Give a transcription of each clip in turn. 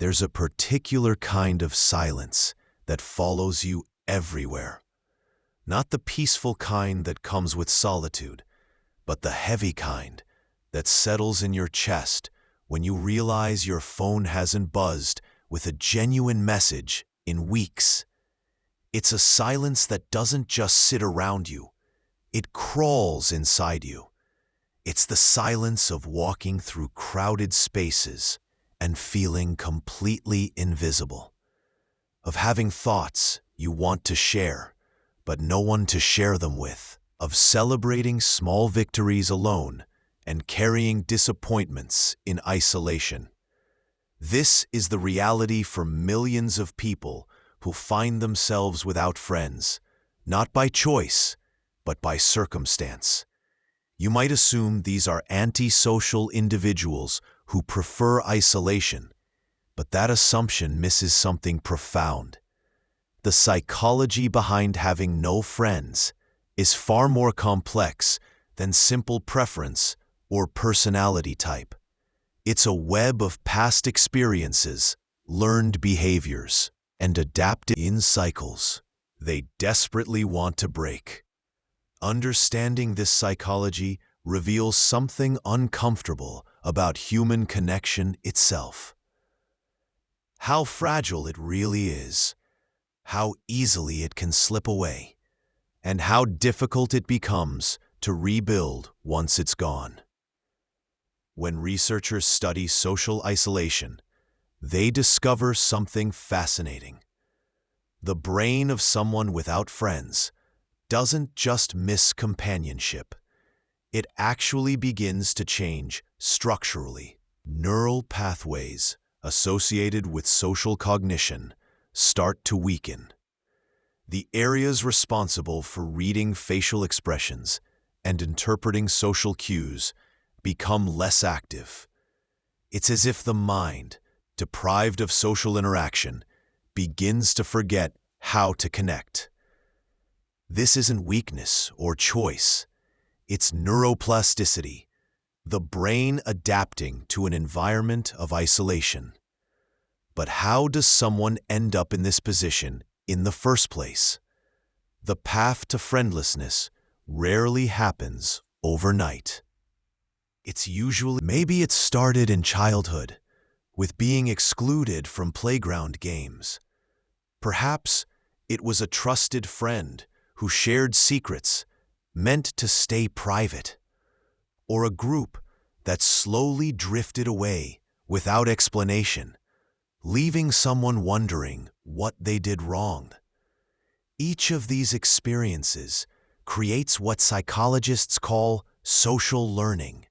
there's a particular kind of silence that follows you everywhere. Not the peaceful kind that comes with solitude, but the heavy kind that settles in your chest when you realize your phone hasn't buzzed with a genuine message in weeks. It's a silence that doesn't just sit around you, it crawls inside you. It's the silence of walking through crowded spaces and feeling completely invisible, of having thoughts you want to share, but no one to share them with, of celebrating small victories alone and carrying disappointments in isolation. This is the reality for millions of people who find themselves without friends, not by choice, but by circumstance. You might assume these are antisocial individuals who prefer isolation, but that assumption misses something profound. The psychology behind having no friends is far more complex than simple preference or personality type. It's a web of past experiences, learned behaviors, and adapted in cycles they desperately want to break. Understanding this psychology reveals something uncomfortable about human connection itself. How fragile it really is, how easily it can slip away, and how difficult it becomes to rebuild once it's gone. When researchers study social isolation, they discover something fascinating. The brain of someone without friends doesn't just miss companionship. It actually begins to change structurally. Neural pathways associated with social cognition start to weaken. The areas responsible for reading facial expressions and interpreting social cues become less active. It's as if the mind, deprived of social interaction, begins to forget how to connect. This isn't weakness or choice. It's neuroplasticity, the brain adapting to an environment of isolation. But how does someone end up in this position in the first place? The path to friendlessness rarely happens overnight. Maybe it started in childhood, with being excluded from playground games. Perhaps it was a trusted friend who shared secrets meant to stay private, or a group that slowly drifted away without explanation, leaving someone wondering what they did wrong. Each of these experiences creates what psychologists call social learning.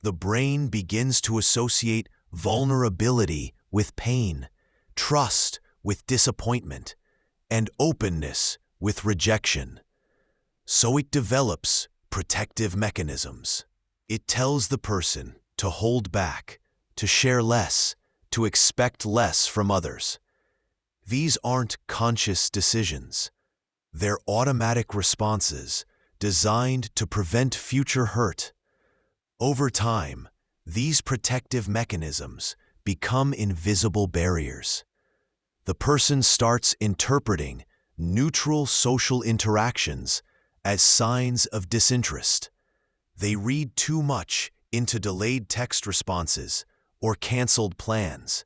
The brain begins to associate vulnerability with pain, trust with disappointment, and openness with rejection. So it develops protective mechanisms. It tells the person to hold back, to share less, to expect less from others. These aren't conscious decisions. They're automatic responses designed to prevent future hurt. Over time, these protective mechanisms become invisible barriers. The person starts interpreting neutral social interactions as signs of disinterest. They read too much into delayed text responses or canceled plans.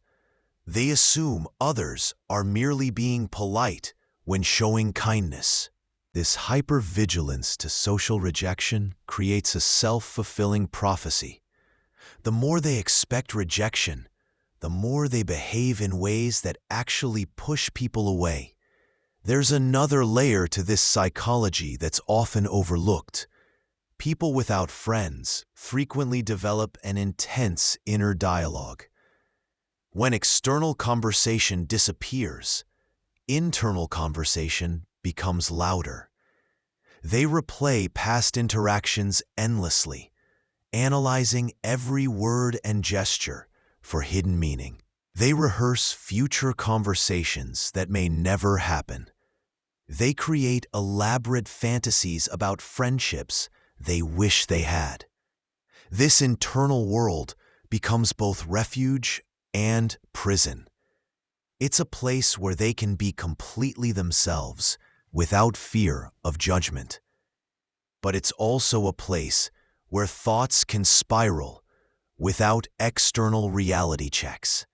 They assume others are merely being polite when showing kindness. This hypervigilance to social rejection creates a self-fulfilling prophecy. The more they expect rejection, the more they behave in ways that actually push people away. There's another layer to this psychology that's often overlooked. People without friends frequently develop an intense inner dialogue. When external conversation disappears, internal conversation becomes louder. They replay past interactions endlessly, analyzing every word and gesture for hidden meaning. They rehearse future conversations that may never happen. They create elaborate fantasies about friendships they wish they had. This internal world becomes both refuge and prison. It's a place where they can be completely themselves without fear of judgment. But it's also a place where thoughts can spiral without external reality checks,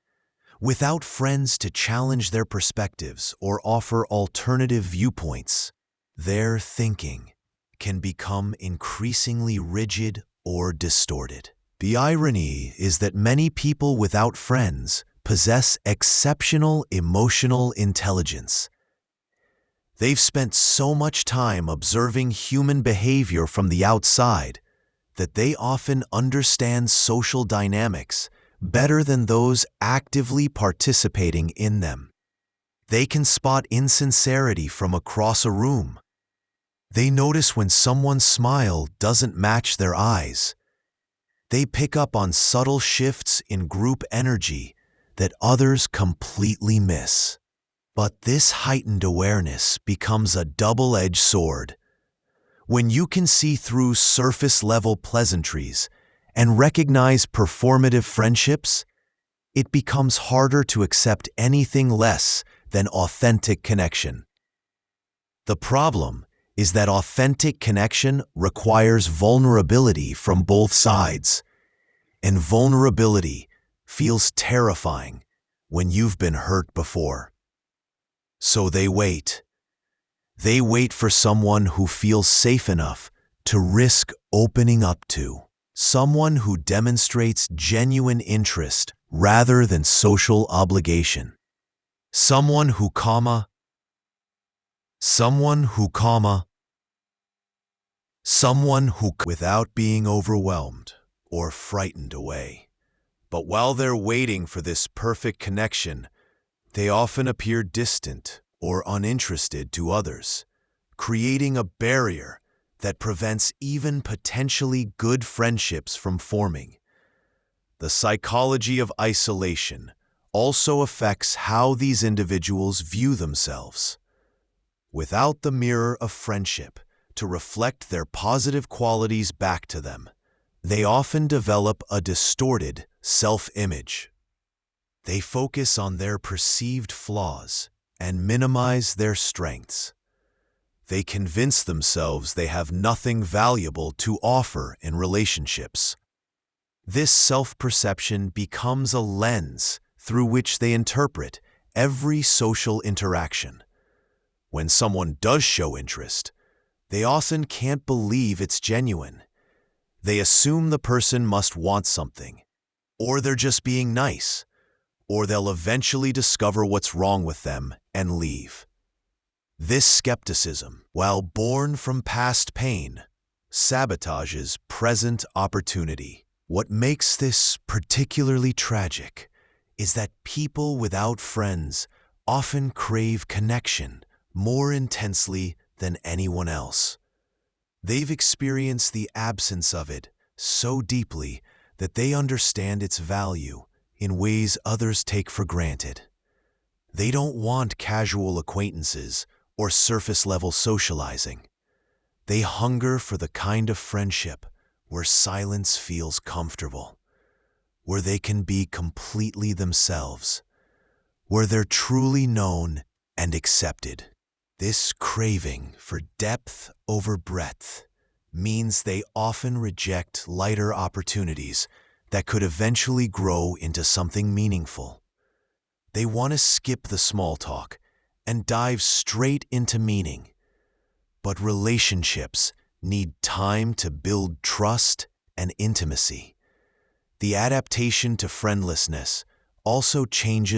without friends to challenge their perspectives or offer alternative viewpoints. Their thinking can become increasingly rigid or distorted. The irony is that many people without friends possess exceptional emotional intelligence. They've spent so much time observing human behavior from the outside that they often understand social dynamics better than those actively participating in them. They can spot insincerity from across a room. They notice when someone's smile doesn't match their eyes. They pick up on subtle shifts in group energy that others completely miss. But this heightened awareness becomes a double-edged sword. When you can see through surface-level pleasantries and recognize performative friendships, it becomes harder to accept anything less than authentic connection. The problem is that authentic connection requires vulnerability from both sides, and vulnerability feels terrifying when you've been hurt before. So they wait. They wait for someone who feels safe enough to risk opening up to, someone who demonstrates genuine interest rather than social obligation, someone who, without being overwhelmed or frightened away. But while they're waiting for this perfect connection, they often appear distant or uninterested to others, creating a barrier that prevents even potentially good friendships from forming. The psychology of isolation also affects how these individuals view themselves. Without the mirror of friendship to reflect their positive qualities back to them, they often develop a distorted self-image. They focus on their perceived flaws and minimize their strengths. They convince themselves they have nothing valuable to offer in relationships. This self-perception becomes a lens through which they interpret every social interaction. When someone does show interest, they often can't believe it's genuine. They assume the person must want something, or they're just being nice, or they'll eventually discover what's wrong with them and leave. This skepticism, while born from past pain, sabotages present opportunity. What makes this particularly tragic is that people without friends often crave connection more intensely than anyone else. They've experienced the absence of it so deeply that they understand its value in ways others take for granted. They don't want casual acquaintances or surface-level socializing. They hunger for the kind of friendship where silence feels comfortable, where they can be completely themselves, where they're truly known and accepted. This craving for depth over breadth means they often reject lighter opportunities that could eventually grow into something meaningful. They want to skip the small talk and dive straight into meaning. But relationships need time to build trust and intimacy. The adaptation to friendlessness also changes